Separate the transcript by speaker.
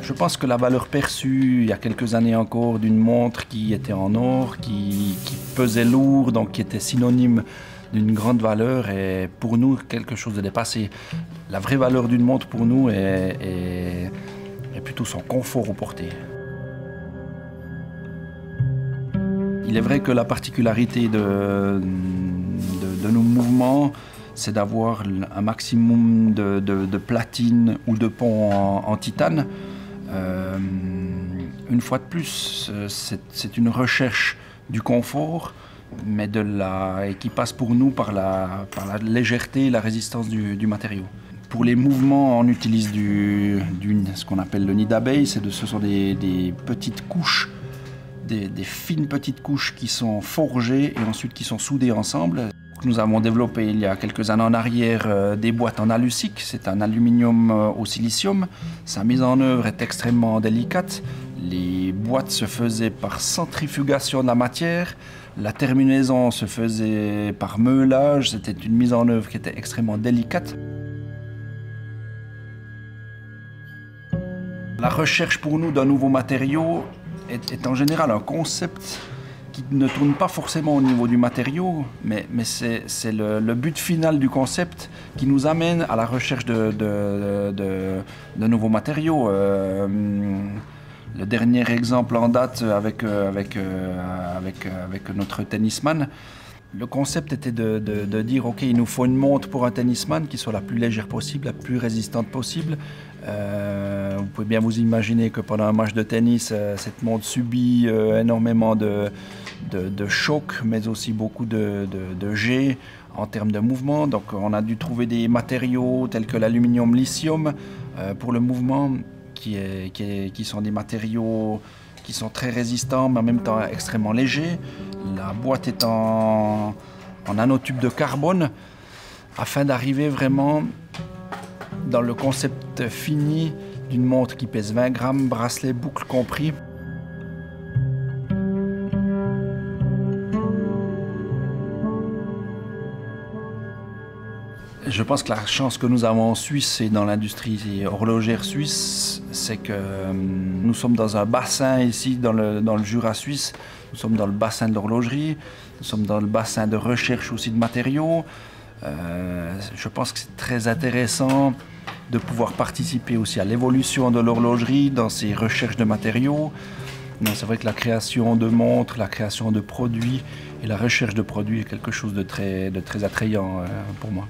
Speaker 1: Je pense que la valeur perçue, il y a quelques années encore, d'une montre qui était en or, qui pesait lourd, donc qui était synonyme d'une grande valeur, est pour nous quelque chose de dépassé. La vraie valeur d'une montre pour nous est plutôt son confort au porté. Il est vrai que la particularité de nos mouvements, c'est d'avoir un maximum de platine ou de pont en titane. Une fois de plus, c'est une recherche du confort, mais qui passe pour nous par la légèreté et la résistance du matériau. Pour les mouvements, on utilise ce qu'on appelle le nid d'abeille. Ce sont des petites couches, des fines petites couches qui sont forgées et ensuite qui sont soudées ensemble. Nous avons développé il y a quelques années en arrière des boîtes en alusique. C'est un aluminium au silicium. Sa mise en œuvre est extrêmement délicate. Les boîtes se faisaient par centrifugation de la matière. La terminaison se faisait par meulage. C'était une mise en œuvre qui était extrêmement délicate. La recherche pour nous d'un nouveau matériau est en général un concept qui ne tourne pas forcément au niveau du matériau, mais c'est le but final du concept qui nous amène à la recherche de nouveaux matériaux. Le dernier exemple en date avec notre tennisman, le concept était de dire ok, il nous faut une montre pour un tennisman qui soit la plus légère possible, la plus résistante possible. Vous pouvez bien vous imaginer que pendant un match de tennis, cette montre subit énormément de chocs, mais aussi beaucoup de jets en termes de mouvement. Donc on a dû trouver des matériaux tels que l'aluminium lithium pour le mouvement, qui sont des matériaux qui sont très résistants, mais en même temps extrêmement légers. La boîte est en nanotube de carbone, afin d'arriver vraiment dans le concept fini d'une montre qui pèse 20 grammes, bracelet, boucle compris. Je pense que la chance que nous avons en Suisse et dans l'industrie horlogère suisse, c'est que nous sommes dans un bassin ici, dans le Jura suisse. Nous sommes dans le bassin de l'horlogerie, nous sommes dans le bassin de recherche aussi de matériaux. Je pense que c'est très intéressant de pouvoir participer aussi à l'évolution de l'horlogerie dans ces recherches de matériaux. C'est vrai que la création de montres, la création de produits et la recherche de produits est quelque chose de très attrayant pour moi.